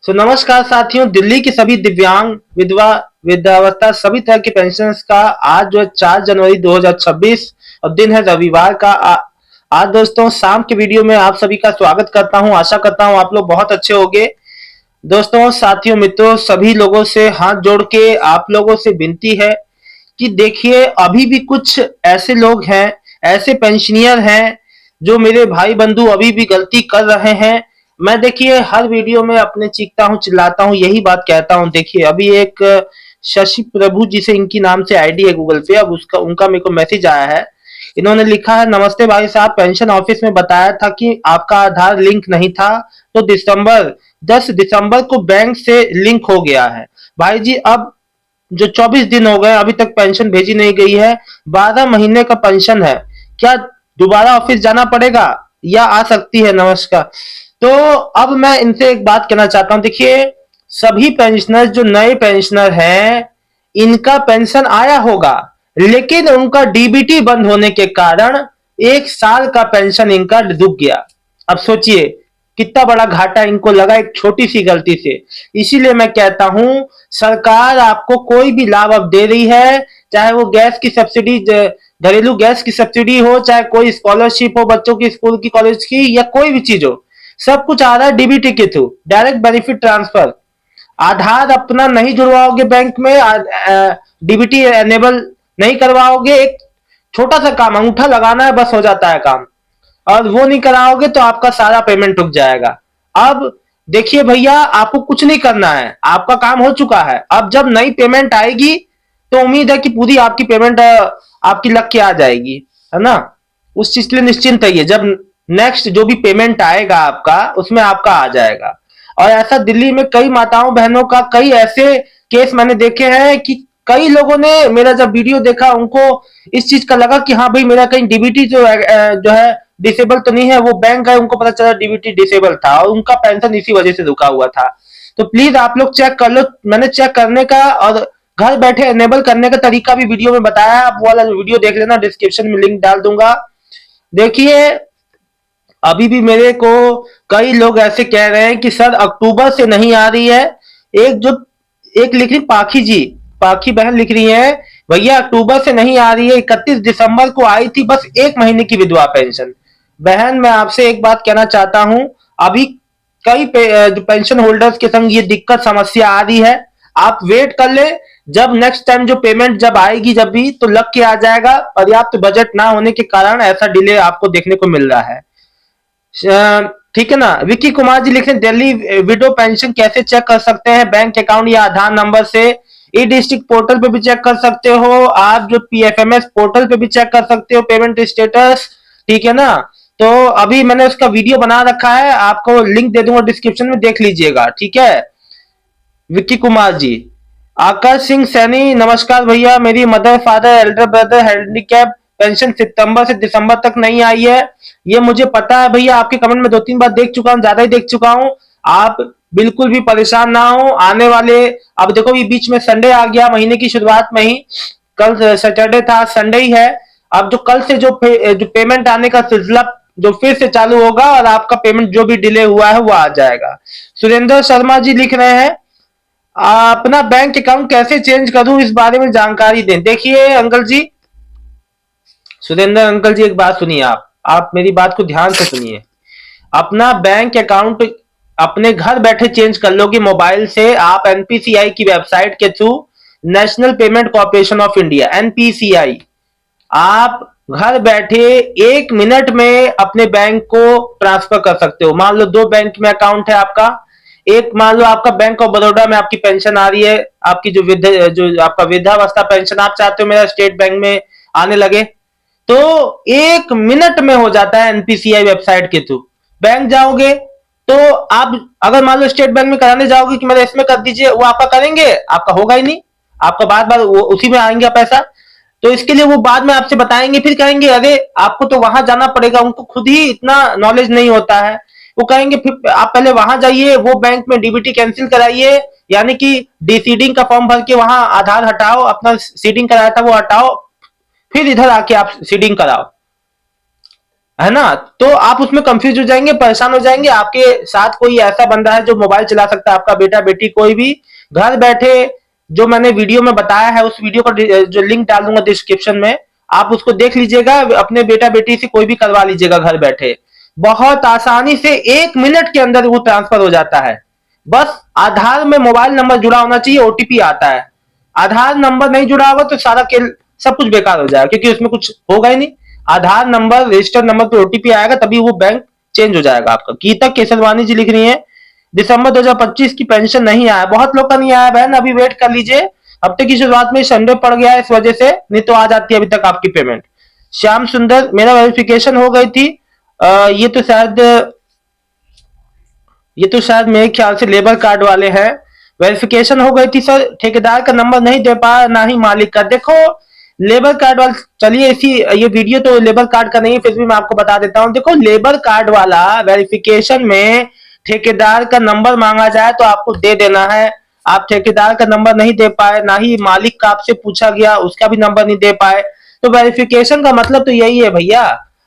नमस्कार साथियों, दिल्ली की सभी दिव्यांग, विधवा, वृद्धावस्था सभी तरह के पेंशनर्स का आज जो है 4 जनवरी 2026 और दिन है रविवार का। आज दोस्तों शाम के वीडियो में आप सभी का स्वागत करता हूं। आशा करता हूं आप लोग बहुत अच्छे होंगे। दोस्तों, साथियों, मित्रों, सभी लोगों से हाथ जोड़ के आप लोगों से विनती है कि देखिए, अभी भी कुछ ऐसे लोग हैं, ऐसे पेंशनियर हैं जो मेरे भाई बंधु अभी भी गलती कर रहे हैं। मैं देखिए हर वीडियो में अपने चीखता हूँ, चिल्लाता हूँ, यही बात कहता हूँ। देखिए अभी एक शशि प्रभु जी से इनकी नाम से आईडी है गूगल पे, अब उसका उनका मेरे को मैसेज आया है। इन्होंने लिखा है, नमस्ते भाई साहब, पेंशन ऑफिस में बताया था कि आपका आधार लिंक नहीं था, तो 10 दिसंबर को बैंक से लिंक हो गया है। भाई जी, अब जो 24 दिन हो गए अभी तक पेंशन भेजी नहीं गई है। 12 महीने का पेंशन है। क्या दोबारा ऑफिस जाना पड़ेगा या आ सकती है? नमस्कार। तो अब मैं इनसे एक बात कहना चाहता हूं। देखिए, सभी पेंशनर जो नए पेंशनर हैं, इनका पेंशन आया होगा, लेकिन उनका डीबीटी बंद होने के कारण 1 साल का पेंशन इनका डूब गया। अब सोचिए कितना बड़ा घाटा इनको लगा एक छोटी सी गलती से। इसीलिए मैं कहता हूं, सरकार आपको कोई भी लाभ अब दे रही है, चाहे वो गैस की सब्सिडी, घरेलू गैस की सब्सिडी हो, चाहे कोई स्कॉलरशिप हो बच्चों की, स्कूल की, कॉलेज की, या कोई भी चीज हो, सब कुछ आ रहा है डीबीटी के थ्रू, डायरेक्ट बेनिफिट ट्रांसफर। आधार अपना नहीं जुड़वाओगे बैंक में, डीबीटी एनेबल नहीं करवाओगे, एक छोटा सा काम अंगूठा लगाना है, बस हो जाता है काम। और वो नहीं कराओगे तो आपका सारा पेमेंट रुक जाएगा। अब देखिए भैया, आपको कुछ नहीं करना है, आपका काम हो चुका है। अब जब नई पेमेंट आएगी तो उम्मीद है कि पूरी आपकी पेमेंट आपकी लग के आ जाएगी, है ना। उस चीज के लिए निश्चिंत रहिए, जब नेक्स्ट जो भी पेमेंट आएगा आपका, उसमें आपका आ जाएगा। और ऐसा दिल्ली में कई माताओं बहनों का, कई ऐसे केस मैंने देखे हैं कि कई लोगों ने मेरा जब वीडियो देखा, उनको इस चीज का लगा कि हाँ भाई, मेरा कहीं डीबीटी जो है डिसेबल तो नहीं है। वो बैंक गए, उनको पता चला डीबीटी डिसेबल था और उनका पेंशन इसी वजह से रुका हुआ था। तो प्लीज आप लोग चेक कर लो। मैंने चेक करने का और घर बैठे एनेबल करने का तरीका भी वीडियो में बताया है, आप वो वाला वीडियो देख लेना, डिस्क्रिप्शन में लिंक डाल दूंगा। देखिए, अभी भी मेरे को कई लोग ऐसे कह रहे हैं कि सर अक्टूबर से नहीं आ रही है। एक लिख रही पाखी जी, पाखी बहन लिख रही है, भैया अक्टूबर से नहीं आ रही है, 31 दिसंबर को आई थी बस 1 महीने की विधवा पेंशन। बहन, मैं आपसे एक बात कहना चाहता हूं, अभी कई जो पेंशन होल्डर्स के संग ये दिक्कत समस्या आ रही है। आप वेट कर ले, जब नेक्स्ट टाइम जो पेमेंट जब आएगी, जब भी तो लग के आ जाएगा। पर्याप्त बजट ना होने के कारण ऐसा डिले आपको देखने को मिल रहा है। ठीक है ना। विक्की कुमार जी लिख रहे हैं, दिल्ली विडो पेंशन कैसे चेक कर सकते हैं? बैंक अकाउंट या आधार नंबर से। ई डिस्ट्रिक्ट पोर्टल पे भी चेक कर सकते हो आप, जो पीएफएमएस पोर्टल पे भी चेक कर सकते हो पेमेंट स्टेटस। ठीक है ना। तो अभी मैंने उसका वीडियो बना रखा है, आपको लिंक दे दूंगा डिस्क्रिप्शन में, देख लीजिएगा। ठीक है विक्की कुमार जी। आकाश सिंह सैनी, नमस्कार भैया, मेरी mother father elder brother handicap pension सितंबर से दिसंबर तक नहीं आई है। ये मुझे पता है भैया, आपके कमेंट में 2-3 बार देख चुका हूँ, ज्यादा ही देख चुका हूँ। आप बिल्कुल भी परेशान ना हो। आने वाले, अब देखो ये बीच में संडे आ गया, महीने की शुरुआत में ही, कल सैटरडे था, संडे ही है। अब जो कल से जो पेमेंट आने का सिलसिला जो फिर से चालू होगा, और आपका पेमेंट जो भी डिले हुआ है वो आ जाएगा। सुरेंद्र शर्मा जी लिख रहे हैं, अपना बैंक अकाउंट कैसे चेंज करूं, इस बारे में जानकारी दें। देखिए अंकल जी, सुरेंद्र अंकल जी, एक बात सुनिए, आप मेरी बात को ध्यान से सुनिए। अपना बैंक अकाउंट अपने घर बैठे चेंज कर लोगे मोबाइल से। आप एनपीसीआई की वेबसाइट के through, national payment corporation of India, NPCI, आप घर बैठे 1 मिनट में अपने बैंक को ट्रांसफर कर सकते हो। मान लो 2 बैंक में अकाउंट है आपका, एक मान लो आपका बैंक ऑफ बड़ौदा में आपकी पेंशन आ रही है, आपकी जो आपका वृद्धावस्था पेंशन आप चाहते हो मेरा स्टेट बैंक में आने लगे, तो 1 मिनट में हो जाता है एनपीसीआई वेबसाइट के थ्रू। बैंक जाओगे तो आप अगर मान लो स्टेट बैंक में कराने जाओगे कि मेरा इसमें कर दीजिए, वो आपका करेंगे? आपका होगा ही नहीं। आपका बार बार वो उसी में आएंगे पैसा। तो इसके लिए वो बाद में आपसे बताएंगे, फिर कहेंगे अरे आपको तो वहां जाना पड़ेगा। उनको खुद ही इतना नॉलेज नहीं होता है। वो कहेंगे फिर आप पहले वहां जाइए, वो बैंक में डीबीटी कैंसिल कराइए, यानी कि डीसीडिंग का फॉर्म भर के वहां आधार हटाओ, अपना सीडिंग कराया था वो हटाओ, फिर इधर आके आप सीडिंग कराओ। है ना। तो आप उसमें कंफ्यूज हो जाएंगे, परेशान हो जाएंगे। आपके साथ कोई ऐसा बंदा है जो मोबाइल चला सकता है, आपका बेटा बेटी कोई भी, घर बैठे जो मैंने वीडियो में बताया है, उस वीडियो का जो लिंक डाल दूंगा डिस्क्रिप्शन में, आप उसको देख लीजिएगा, अपने बेटा बेटी से कोई भी करवा लीजिएगा घर बैठे। बहुत आसानी से 1 मिनट के अंदर वो ट्रांसफर हो जाता है। बस आधार में मोबाइल नंबर जुड़ा होना चाहिए, ओटीपी आता है। आधार नंबर नहीं जुड़ा होगा तो सारा खेल सब कुछ बेकार हो जाएगा, क्योंकि उसमें कुछ होगा ही नहीं। आधार नंबर, रजिस्टर्ड नंबर पे ओटीपी आएगा तभी वो बैंक चेंज हो जाएगा आपका। गीता केसरवानी जी लिख रही है, दिसंबर 2025 की पेंशन नहीं आया। बहुत लोग का नहीं आया बहन, अभी वेट कर लीजिए। हफ्ते की शुरुआत में संडे पड़ गया है इस वजह से, नहीं तो आ जाती है अभी तक आपकी पेमेंट। श्याम सुंदर, मेरा वेरिफिकेशन हो गई थी। ये तो शायद मेरे ख्याल से लेबर कार्ड वाले हैं। वेरिफिकेशन हो गई थी सर, ठेकेदार का नंबर नहीं दे पाया, ना ही मालिक का। देखो लेबर कार्ड वाला, चलिए इसी, ये वीडियो तो लेबर कार्ड का नहीं है, फिर भी मैं आपको बता देता हूं। देखो लेबर कार्ड वाला वेरिफिकेशन में ठेकेदार का नंबर मांगा जाए तो आपको दे देना है। आप ठेकेदार का नंबर नहीं दे पाए, ना ही मालिक का आपसे पूछा गया, उसका भी नंबर नहीं दे पाए, तो वेरिफिकेशन का मतलब तो यही है भैया।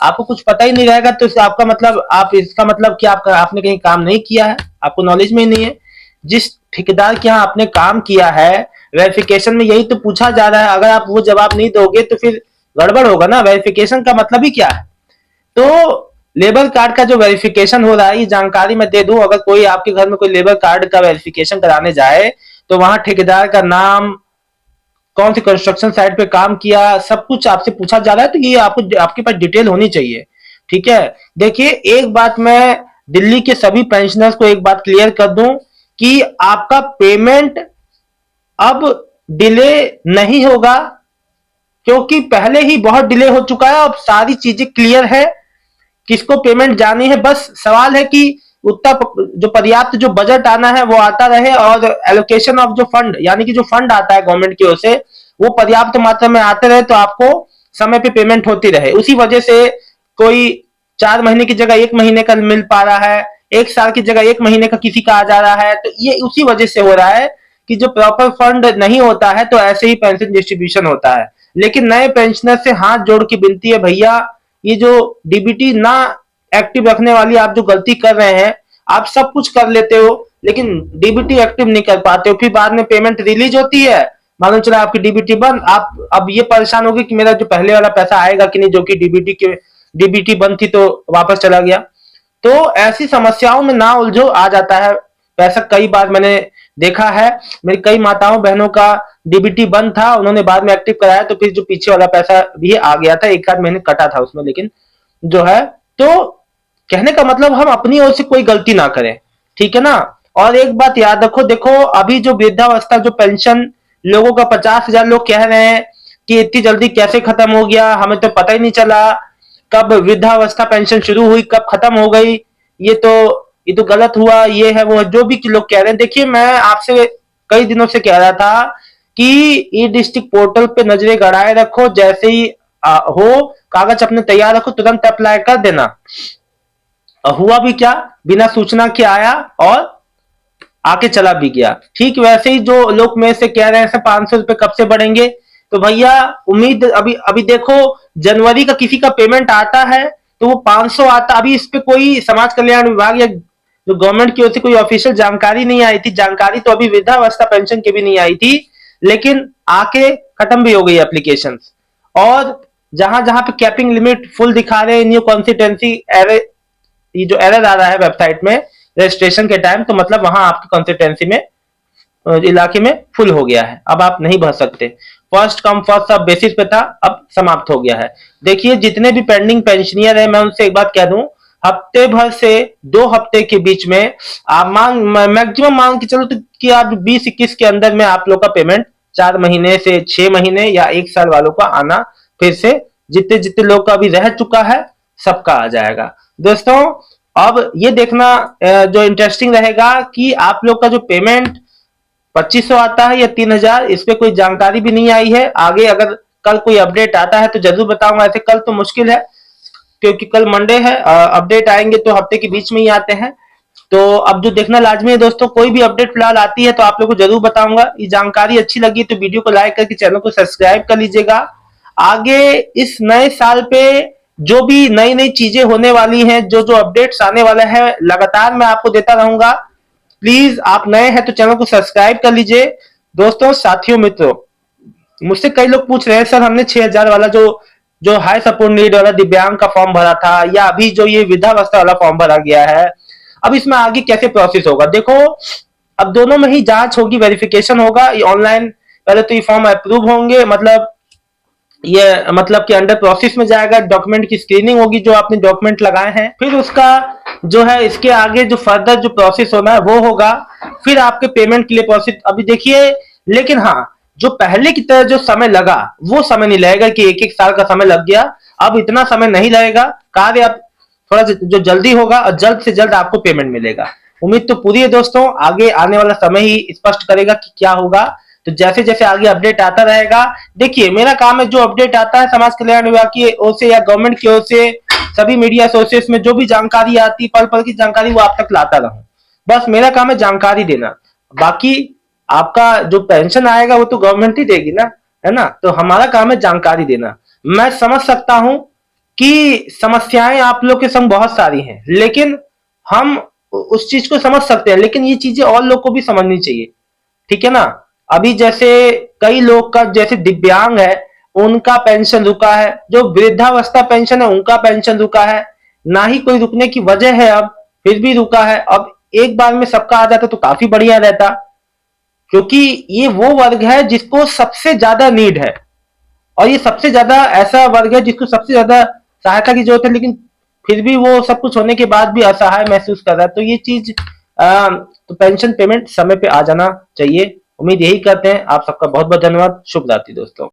आपको कुछ पता ही नहीं रहेगा तो आपका मतलब, आप इसका मतलब कि आपने कहीं काम नहीं किया है, आपको नॉलेज में ही नहीं है। जिस ठेकेदार के यहाँ आपने काम किया है, वेरिफिकेशन में यही तो पूछा जा रहा है। अगर आप वो जवाब नहीं दोगे तो फिर गड़बड़ होगा ना। वेरिफिकेशन का मतलब ही क्या है। तो लेबर कार्ड का जो वेरिफिकेशन हो रहा है, ये जानकारी मैं दे दूं, अगर कोई आपके घर में कोई लेबर कार्ड का वेरिफिकेशन कराने जाए तो वहां ठेकेदार का नाम, कौन सी कंस्ट्रक्शन साइट पे काम किया, सब कुछ आपसे पूछा जा रहा है। तो ये आपको, आपके पास डिटेल होनी चाहिए। ठीक है। देखिए एक बात मैं दिल्ली के सभी पेंशनर्स को एक बात क्लियर कर दूं कि आपका पेमेंट अब डिले नहीं होगा, क्योंकि पहले ही बहुत डिले हो चुका है। अब सारी चीजें क्लियर है, किसको पेमेंट जानी है। बस सवाल है कि उतना जो पर्याप्त जो बजट आना है वो आता रहे, और एलोकेशन ऑफ जो फंड, यानी कि जो फंड आता है गवर्नमेंट की ओर से, वो पर्याप्त मात्रा में आते रहे, तो आपको समय पे पेमेंट होती रहे। उसी वजह से कोई 4 महीने की जगह 1 महीने का मिल पा रहा है, 1 साल की जगह 1 महीने का किसी का आ जा रहा है। तो ये उसी वजह से हो रहा है कि जो प्रॉपर फंड नहीं होता है तो ऐसे ही पेंशन डिस्ट्रीब्यूशन होता है। लेकिन नए पेंशनर से हाथ जोड़ की विनती है भैया, ये जो डीबीटी ना एक्टिव रखने वाली आप जो गलती कर रहे हैं, आप सब कुछ कर लेते हो लेकिन डीबीटी एक्टिव नहीं कर पाते हो, फिर बाद में पेमेंट रिलीज होती है, मालूम चला आपकी डीबीटी बंद। आप अब ये परेशान होगी कि मेरा जो पहले वाला पैसा आएगा कि नहीं, जो कि डीबीटी बंद थी तो वापस चला गया। तो ऐसी समस्याओं में ना उलझो, आ जाता है पैसा। कई बार मैंने देखा है, मेरी कई माताओं बहनों का डीबीटी बंद था, उन्होंने बाद में एक्टिव कराया तो फिर जो पीछे वाला पैसा भी आ गया था, 1 आध महीने कटा था उसमें, लेकिन जो है। तो कहने का मतलब हम अपनी ओर से कोई गलती ना करें, ठीक है ना। और एक बात याद रखो, देखो अभी जो वृद्धावस्था जो पेंशन लोगों का 50,000 लोग कह रहे हैं कि इतनी जल्दी कैसे खत्म हो गया, हमें तो पता ही नहीं चला कब वृद्धावस्था पेंशन शुरू हुई कब खत्म हो गई। ये तो गलत हुआ, ये है वो है, जो भी लोग कह रहे हैं। देखिए मैं आपसे कई दिनों से कह रहा था कि ई डिस्ट्रिक्ट पोर्टल पे नजरें गड़ाए रखो, जैसे ही हो कागज अपने तैयार रखो, तुरंत अप्लाई कर देना। हुआ भी क्या, बिना सूचना के आया और आके चला भी गया। ठीक वैसे ही जो लोग में से कह रहे हैं 500 रुपए कब से बढ़ेंगे, तो भैया उम्मीद, अभी अभी देखो जनवरी का किसी का पेमेंट आता है तो वो 500 आता। अभी इस पे कोई समाज कल्याण विभाग या जो गवर्नमेंट की ओर से कोई ऑफिशियल जानकारी नहीं आई थी। जानकारी तो अभी वृद्धावस्था पेंशन की भी नहीं आई थी, लेकिन आके खत्म भी हो गई एप्लीकेशन। और जहां जहां पे कैपिंग लिमिट फुल दिखा रहे हैं, न्यू कॉन्स्टिट्यूंसी एरर, ये जो एरर आ रहा है वेबसाइट में रजिस्ट्रेशन के टाइम, तो मतलब वहां आपकी कॉन्स्टिट्यूंसी में, इलाके में फुल हो गया है, अब आप नहीं भर सकते। First come first serve basis पे था, अब समाप्त हो गया है। देखिए जितने भी पेंडिंग पेंशनियर है, मैं उनसे एक बात कह दूं, हफ्ते भर से 2 हफ्ते के बीच में आप मैक्सिमम मांग के चलो तो कि आप 20-21 के अंदर में आप लोग का पेमेंट 4 महीने से 6 महीने या 1 साल वालों का आना फिर से, जितने जितने लोग का अभी रह चुका है सबका आ जाएगा। दोस्तों अब ये देखना जो इंटरेस्टिंग रहेगा कि आप लोग का जो पेमेंट 2500 आता है या 3000, इस पे कोई जानकारी भी नहीं आई है। आगे अगर कल कोई अपडेट आता है तो जरूर बताऊंगा, ऐसे कल तो मुश्किल है क्योंकि कल मंडे है। अपडेट आएंगे तो हफ्ते के बीच में ही आते हैं। तो अब जो देखना लाजमी है दोस्तों, कोई भी अपडेट फिलहाल आती है तो आप लोगों को जरूर बताऊंगा। ये जानकारी अच्छी लगी तो वीडियो को लाइक करके चैनल को सब्सक्राइब कर लीजिएगा। आगे इस नए साल पे जो भी नई नई चीजें होने वाली हैं, जो जो अपडेट्स आने वाला है, लगातार मैं आपको देता रहूंगा। प्लीज आप नए हैं तो चैनल को सब्सक्राइब कर लीजिए। दोस्तों, साथियों, मित्रों, मुझसे कई लोग पूछ रहे हैं सर हमने 6,000 वाला जो जो हाई सपोर्ट नीड वाला दिव्यांग का फॉर्म भरा था, या अभी जो ये वृद्धावस्था वाला फॉर्म भरा गया है, अब इसमें आगे कैसे प्रोसेस होगा। देखो, अब दोनों में ही जांच होगी, वेरिफिकेशन होगा, ये ऑनलाइन। पहले तो ये फॉर्म अप्रूव होंगे, मतलब कि अंडर प्रोसेस में जाएगा, डॉक्यूमेंट की स्क्रीनिंग होगी जो आपने डॉक्यूमेंट लगाए हैं, फिर उसका जो है इसके आगे जो फर्दर जो प्रोसेस होना है वो होगा, फिर आपके पेमेंट के लिए प्रोसेस। अभी देखिए, लेकिन हाँ, जो पहले की तरह जो समय लगा वो समय नहीं लगेगा कि एक एक साल का समय लग गया। अब इतना समय नहीं लगेगा, कार्य अब थोड़ा जो जल्दी होगा और जल्द से जल्द आपको पेमेंट मिलेगा। उम्मीद तो पूरी है दोस्तों, आगे आने वाला समय ही स्पष्ट करेगा कि क्या होगा। तो जैसे जैसे आगे अपडेट आता रहेगा, देखिए मेरा काम है जो अपडेट आता है समाज कल्याण विभाग की ओर से या गवर्नमेंट की ओर से, सभी मीडिया सोर्सेस में जो भी जानकारी आती, पल पल की जानकारी, वो आप तक लाता रहूं। बस मेरा काम है जानकारी देना। बाकी आपका जो पेंशन आएगा वो तो गवर्नमेंट ही देगी ना, है ना। तो हमारा काम है जानकारी देना। मैं समझ सकता हूं कि समस्याएं आप लोग के संग बहुत सारी हैं, लेकिन हम उस चीज को समझ सकते हैं, लेकिन ये चीजें और लोग को भी समझनी चाहिए, ठीक है ना। अभी जैसे कई लोग का, जैसे दिव्यांग है, उनका पेंशन रुका है, जो वृद्धावस्था पेंशन है उनका पेंशन रुका है। ना ही कोई रुकने की वजह है, अब फिर भी रुका है। अब एक बार में सबका आ जाता तो काफी बढ़िया रहता, क्योंकि ये वो वर्ग है जिसको सबसे ज्यादा नीड है, और ये सबसे ज्यादा ऐसा वर्ग है जिसको सबसे ज्यादा सहायता की जरूरत है, लेकिन फिर भी वो सब कुछ होने के बाद भी असहाय महसूस कर रहा है। तो ये चीज तो पेंशन पेमेंट समय पे आ जाना चाहिए। उम्मीद यही करते हैं। आप सबका बहुत बहुत धन्यवाद। शुभ रात्रि दोस्तों।